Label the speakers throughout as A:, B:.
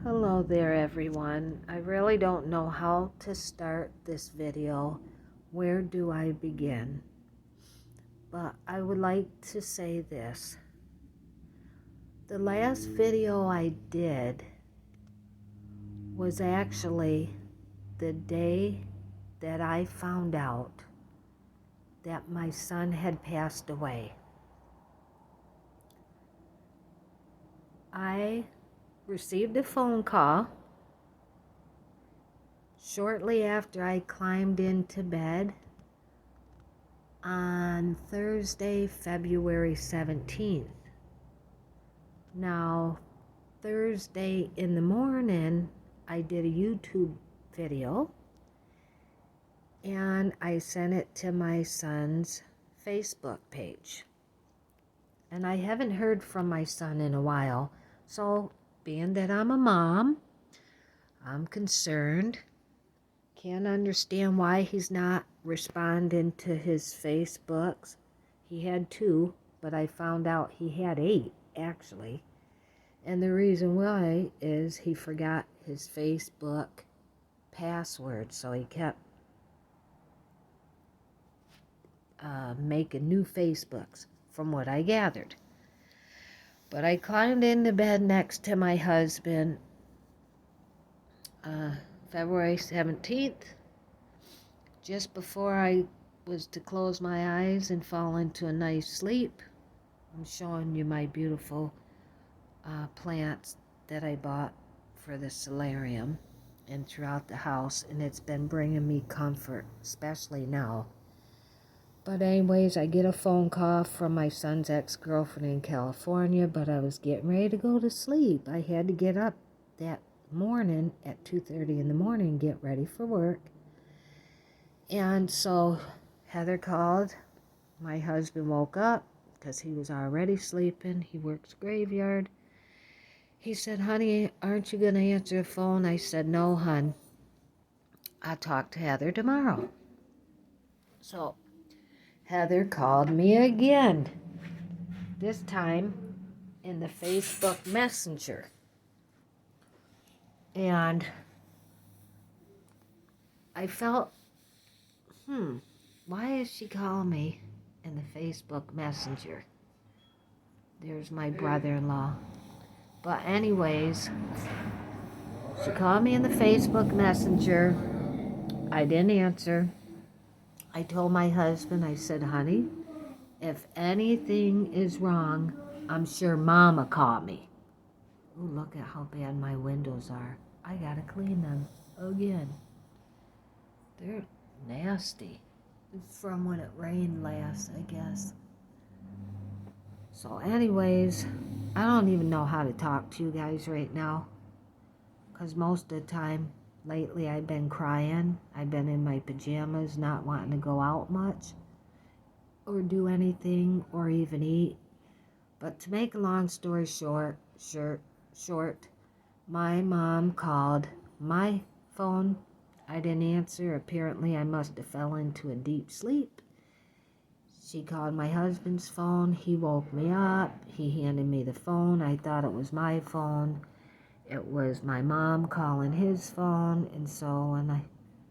A: Hello there everyone. I really don't know how to start this video. Where do I begin? But I would like to say this. The last video I did was actually the day that I found out that my son had passed away. I received a phone call shortly after I climbed into bed on Thursday, February 17th. Now, Thursday in the morning, I did a YouTube video and I sent it to my son's Facebook page. And I haven't heard from my son in a while, so being that I'm a mom, I'm concerned. Can't understand why he's not responding to his Facebooks. He had 2, but I found out he had 8, actually. And the reason why is he forgot his Facebook password, so he kept making new Facebooks, from what I gathered. But I climbed into bed next to my husband February 17th, just before I was to close my eyes and fall into a nice sleep. I'm showing you my beautiful plants that I bought for the solarium and throughout the house, and it's been bringing me comfort, especially now. But anyways, I get a phone call from my son's ex-girlfriend in California, but I was getting ready to go to sleep. I had to get up that morning at 2:30 in the morning, get ready for work. And so Heather called. My husband woke up because he was already sleeping. He works graveyard. He said, "Honey, aren't you going to answer the phone?" I said, "No, hon. I'll talk to Heather tomorrow." So Heather called me again, this time in the Facebook Messenger. And I felt, why is she calling me in the Facebook Messenger? There's my brother-in-law. But anyways, she called me in the Facebook Messenger. I didn't answer. I told my husband, I said, "Honey, if anything is wrong, I'm sure Mama caught me." Ooh, look at how bad my windows are. I gotta clean them again. They're nasty. It's from when it rained last, I guess. So anyways, I don't even know how to talk to you guys right now, because most of the time lately I've been crying. I've been in my pajamas, not wanting to go out much or do anything or even eat. But to make a long story short, my mom called my phone. I didn't answer. Apparently I must have fell into a deep sleep. She called my husband's phone. He woke me up. He handed me the phone. I thought it was my phone. It was my mom calling his phone. And so when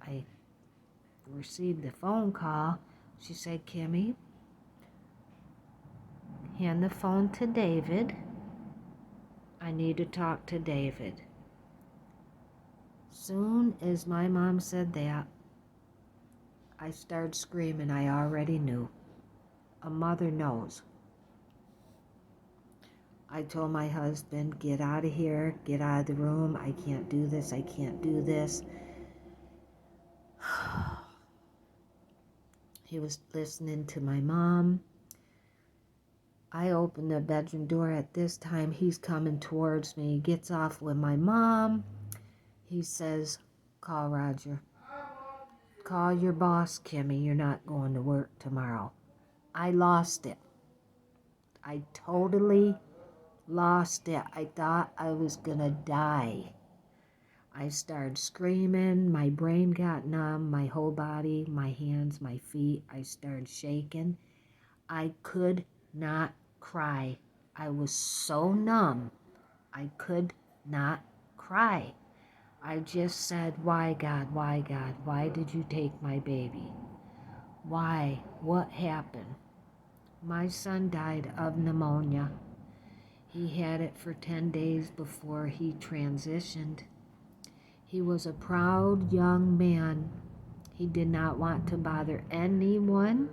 A: I received the phone call, she said, "Kimmy, hand the phone to David. I need to talk to David." Soon as my mom said that, I started screaming. I already knew. A mother knows. I told my husband, "Get out of here, get out of the room. I can't do this, I can't do this." He was listening to my mom. I opened the bedroom door at this time. He's coming towards me. He gets off with my mom. He says, "Call Roger. Call your boss, Kimmy. You're not going to work tomorrow." I lost it. I totally lost it. I thought I was gonna die. I started screaming. My brain got numb. My whole body, my hands, my feet, I started shaking. I could not cry. I was so numb. I could not cry. I just said, why God, why God, why did you take my baby? Why? What happened? My son died of pneumonia. He had it for 10 days before he transitioned. He was a proud young man. He did not want to bother anyone.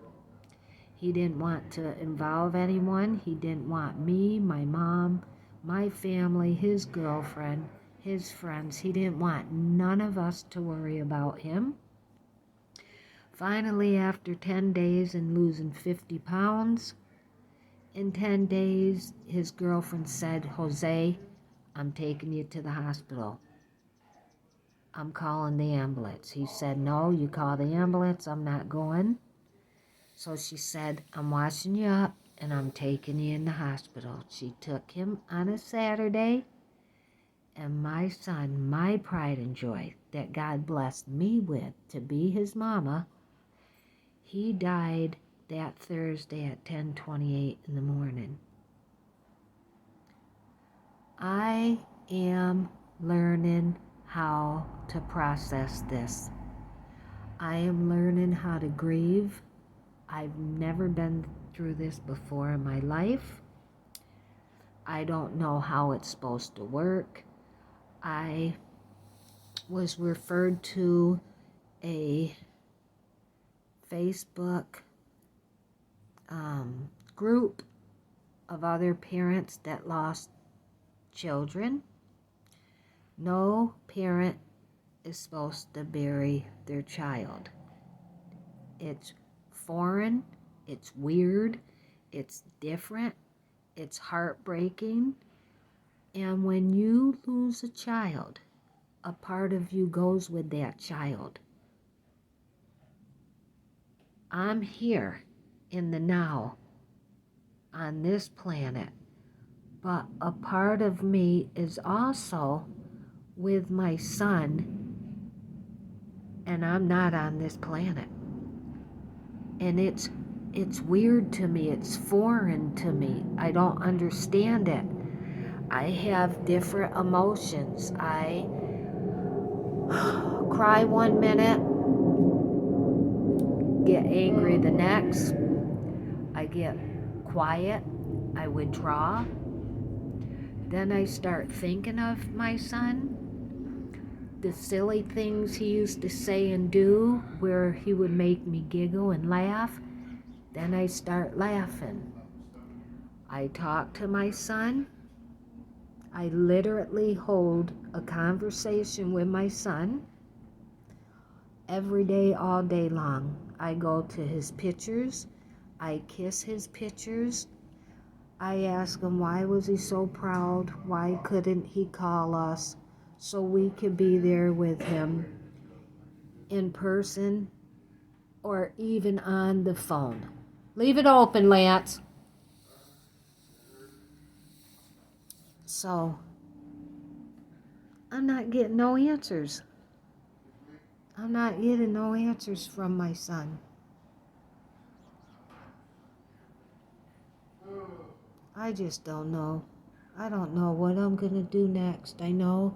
A: He didn't want to involve anyone. He didn't want me, my mom, my family, his girlfriend, his friends. He didn't want none of us to worry about him. Finally, after 10 days and losing 50 pounds, in 10 days, his girlfriend said, Jose, I'm taking you to the hospital. I'm calling the ambulance. He said, no, you call the ambulance. I'm not going. So she said, I'm washing you up and I'm taking you in the hospital. She took him on a Saturday, and my son, my pride and joy that God blessed me with to be his mama, he died that Thursday at 10:28 in the morning. I am learning how to process this. I am learning how to grieve. I've never been through this before in my life. I don't know how it's supposed to work. I was referred to a Facebook group of other parents that lost children. No parent is supposed to bury their child. It's foreign, it's weird, it's different, it's heartbreaking. And when you lose a child, a part of you goes with that child. I'm here in the now on this planet, but a part of me is also with my son, and I'm not on this planet. And it's weird to me, it's foreign to me. I don't understand it. I have different emotions. I cry one minute, get angry the next. I get quiet, I withdraw. Then I start thinking of my son, the silly things he used to say and do where he would make me giggle and laugh. Then I start laughing. I talk to my son. I literally hold a conversation with my son every day, all day long. I go to his pictures. I kiss his pictures. I ask him why was he so proud? Why couldn't he call us so we could be there with him in person or even on the phone? Leave it open, Lance. So, I'm not getting no answers. I'm not getting no answers from my son. I just don't know. I don't know what I'm going to do next. I know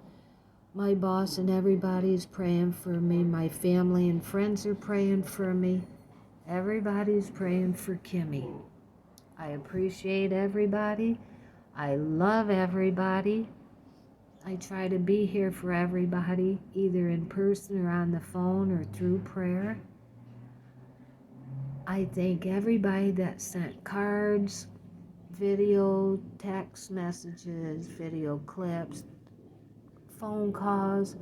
A: my boss and everybody's praying for me. My family and friends are praying for me. Everybody's praying for Kimmy. I appreciate everybody. I love everybody. I try to be here for everybody, either in person or on the phone or through prayer. I thank everybody that sent cards, video, text messages, video clips, phone calls.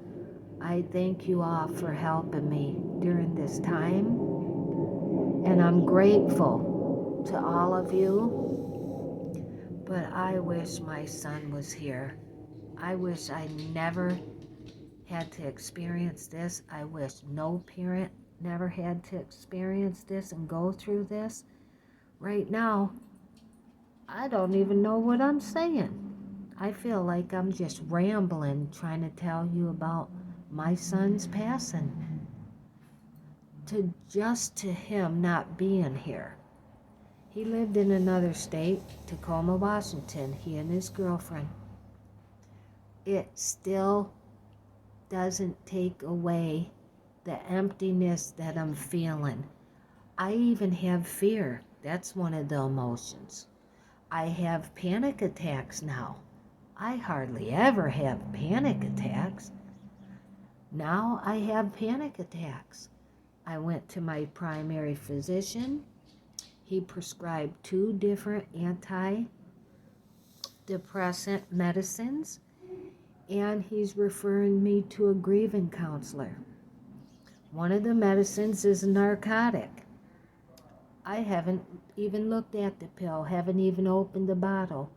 A: I thank you all for helping me during this time. And I'm grateful to all of you. But I wish my son was here. I wish I never had to experience this. I wish no parent never had to experience this and go through this. Right now, I don't even know what I'm saying. I feel like I'm just rambling trying to tell you about my son's passing. To him not being here. He lived in another state, Tacoma, Washington, he and his girlfriend. it still doesn't take away the emptiness that I'm feeling. I even have fear. That's one of the emotions. I have panic attacks now. I hardly ever have panic attacks. Now I have panic attacks. I went to my primary physician. He prescribed 2 different antidepressant medicines, and he's referring me to a grieving counselor. One of the medicines is a narcotic. I haven't even looked at the pill, haven't even opened the bottle,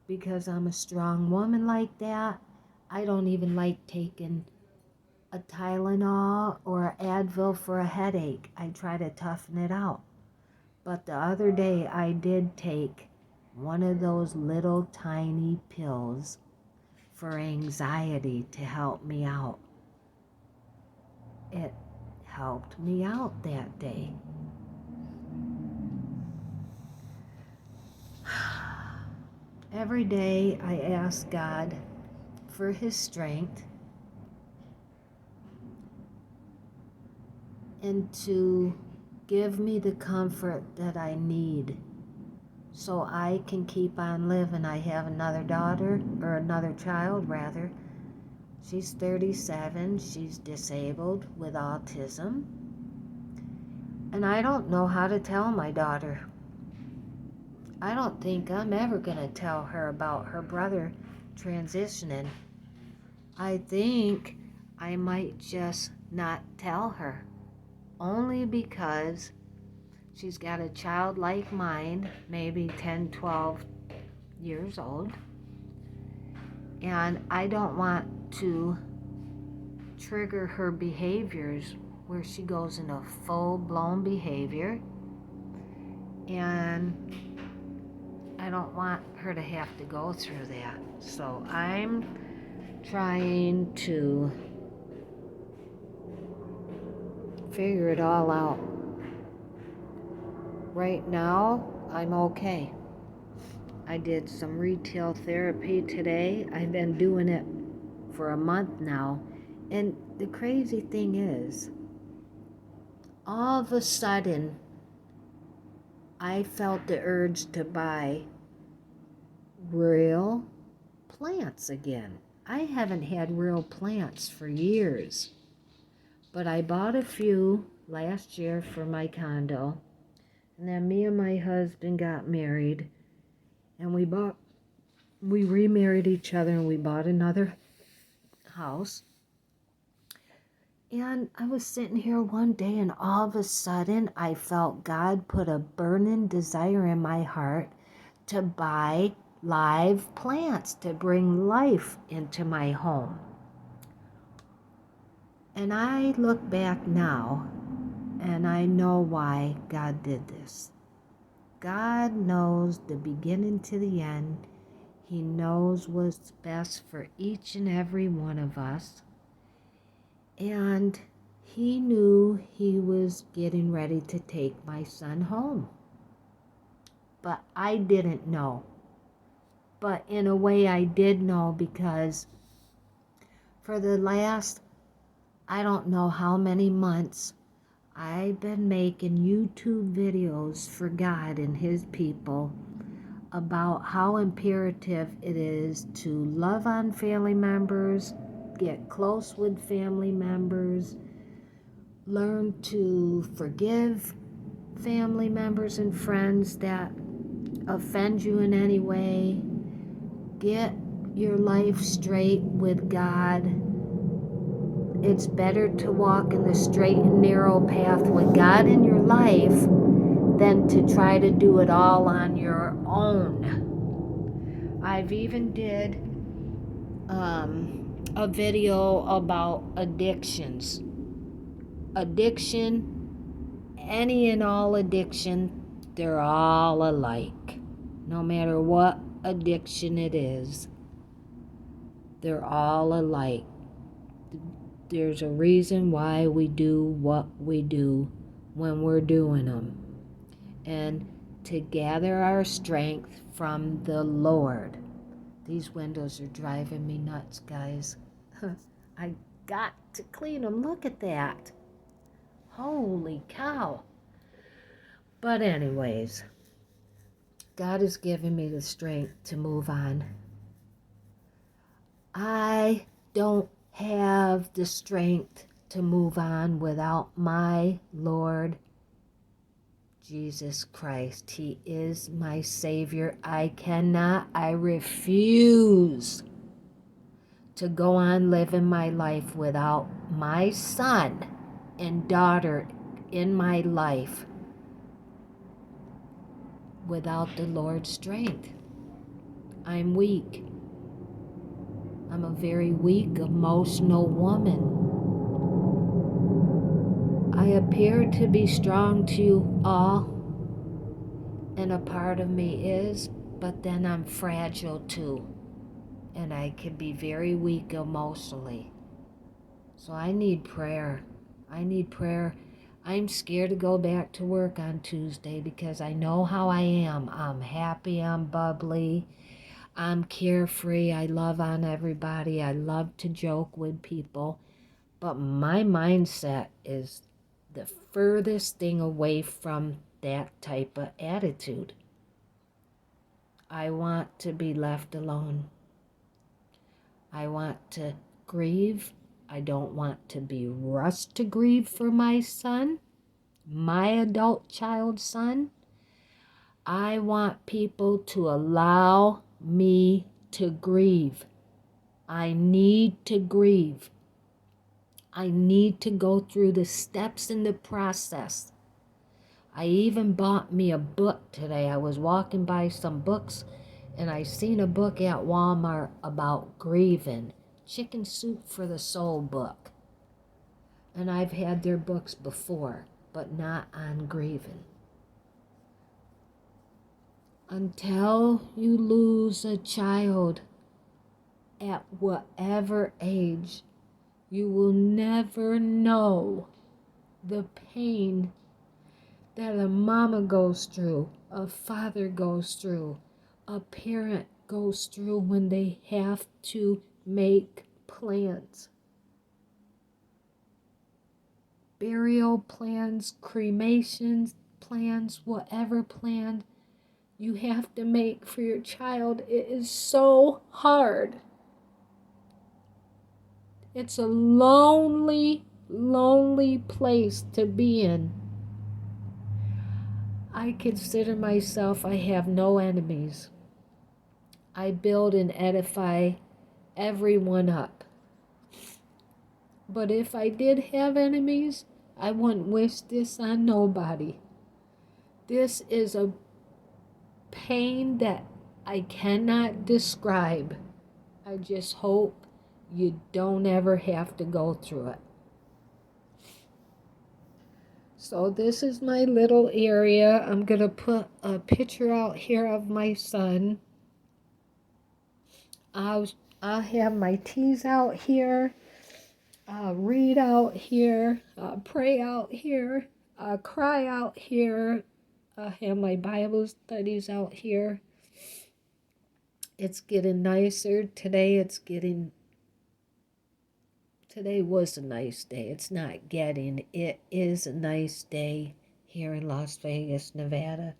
A: because I'm a strong woman like that. I don't even like taking a Tylenol or Advil for a headache. I try to toughen it out. But the other day I did take one of those little tiny pills for anxiety to help me out. It helped me out that day. Every day I ask God for His strength and to give me the comfort that I need so I can keep on living. I have another daughter, or another child rather. She's 37, she's disabled with autism. And I don't know how to tell my daughter. I don't think I'm ever going to tell her about her brother transitioning. I think I might just not tell her, only because she's got a child like mine, maybe 10, 12 years old, and I don't want to trigger her behaviors where she goes into full-blown behavior, and I don't want her to have to go through that. So I'm trying to figure it all out. Right now, I'm okay. I did some retail therapy today. I've been doing it for a month now. And the crazy thing is, all of a sudden, I felt the urge to buy real plants again. I haven't had real plants for years, but I bought a few last year for my condo, and then me and my husband got married, and we remarried each other, and we bought another house. And I was sitting here one day, and all of a sudden I felt God put a burning desire in my heart to buy live plants, to bring life into my home. And I look back now, and I know why God did this. God knows the beginning to the end. He knows what's best for each and every one of us. And He knew He was getting ready to take my son home. But I didn't know. But in a way I did know, because for the last, I don't know how many months, I've been making YouTube videos for God and His people about how imperative it is to love on family members, get close with family members, learn to forgive family members and friends that offend you in any way, get your life straight with God. It's better to walk in the straight and narrow path with God in your life than to try to do it all on your own. I've even did a video about addictions. Addiction, any and all addiction, they're all alike. No matter what addiction it is, they're all alike. There's a reason why we do what we do when we're doing them. And to gather our strength from the Lord. These windows are driving me nuts, guys. I got to clean them. Look at that. Holy cow. But anyways, God has given me the strength to move on. I don't have the strength to move on without my Lord Jesus Christ. He is my Savior. I refuse to go on living my life without my son and daughter in my life, without the Lord's strength. I'm weak. I'm a very weak, emotional woman. I appear to be strong to you all, and a part of me is, but then I'm fragile too, and I can be very weak emotionally. So I need prayer. I need prayer. I'm scared to go back to work on Tuesday because I know how I am. I'm happy, I'm bubbly, I'm carefree, I love on everybody, I love to joke with people, but my mindset is the furthest thing away from that type of attitude. I want to be left alone. I want to grieve. I don't want to be rushed to grieve for my son, my adult child son. I want people to allow me to grieve. I need to grieve. I need to go through the steps in the process. I even bought me a book today. I was walking by some books and I seen a book at Walmart about grieving. Chicken Soup for the Soul book. And I've had their books before, but not on grieving. Until you lose a child at whatever age, you will never know the pain that a mama goes through, a father goes through, a parent goes through when they have to make plans. Burial plans, cremation plans, whatever plan you have to make for your child. It is so hard. It's a lonely, lonely place to be in. I consider myself, I have no enemies. I build and edify everyone up. But if I did have enemies, I wouldn't wish this on nobody. This is a pain that I cannot describe. I just hope you don't ever have to go through it. So this is my little area. I'm going to put a picture out here of my son. I'll have my teas out here. I'll read out here. I'll pray out here. I'll cry out here. I'll have my Bible studies out here. It's getting nicer. Today was a nice day. It's not getting. It is a nice day here in Las Vegas, Nevada,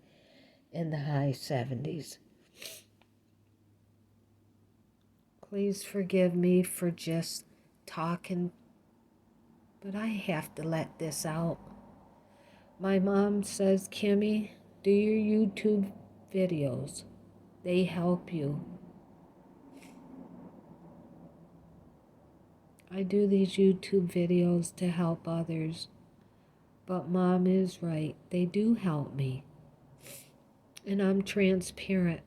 A: in the high 70s. Please forgive me for just talking, but I have to let this out. My mom says, Kimmy, do your YouTube videos. They help you. I do these YouTube videos to help others, but Mom is right. They do help me. And I'm transparent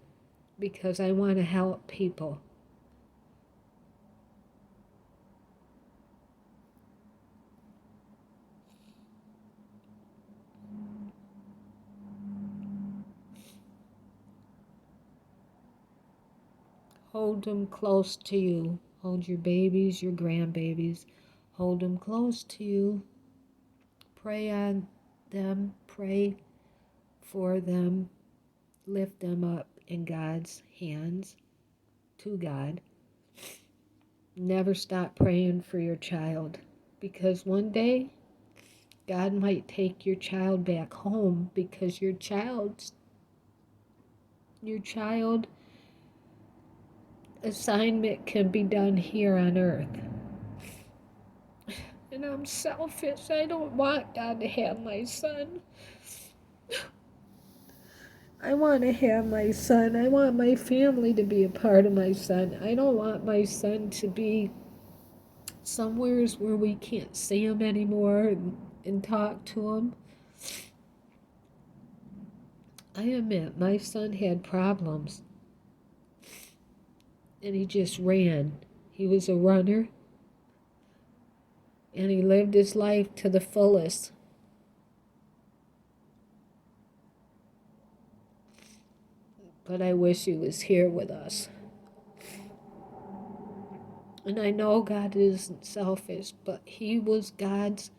A: because I want to help people. Hold them close to you. Hold your babies, your grandbabies. Hold them close to you. Pray on them. Pray for them. Lift them up in God's hands. to God. Never stop praying for your child, because one day God might take your child back home, because your child assignment can be done here on earth. And I'm selfish. I don't want God to have my son. I want to have my son. I want my family to be a part of my son. I don't want my son to be somewheres where we can't see him anymore and talk to him. I admit, my son had problems. And he just ran. He was a runner. And he lived his life to the fullest. But I wish he was here with us. And I know God isn't selfish, but he was God's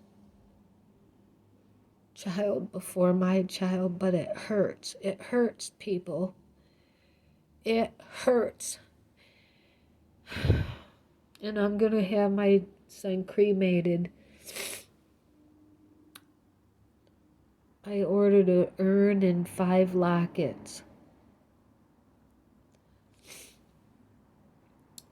A: child before my child, but it hurts. It hurts, people. It hurts. And I'm going to have my son cremated. I ordered an urn and 5 lockets.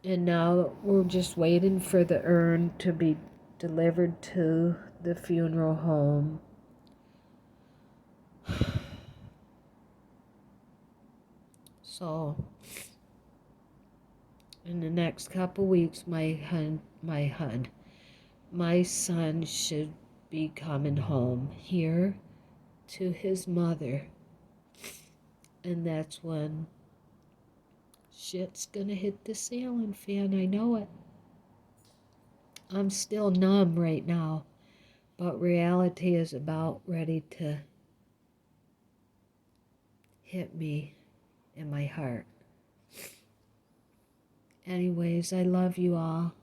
A: And now we're just waiting for the urn to be delivered to the funeral home. So, in the next couple weeks, my son should be coming home here to his mother. And that's when shit's gonna hit the ceiling fan. I know it. I'm still numb right now, but reality is about ready to hit me in my heart. Anyways, I love you all.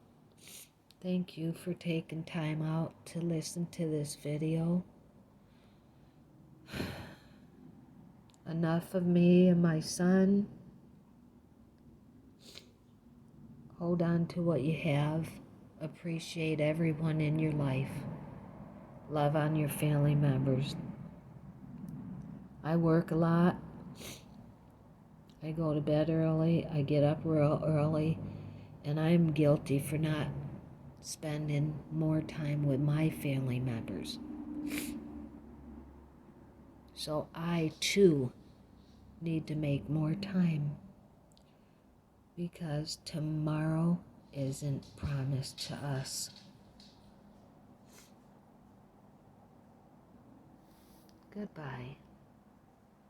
A: Thank you for taking time out to listen to this video. Enough of me and my son. Hold on to what you have. Appreciate everyone in your life. Love on your family members. I work a lot. I go to bed early. I get up real early. And I'm guilty for not spending more time with my family members. So I, too, need to make more time, because tomorrow isn't promised to us. Goodbye.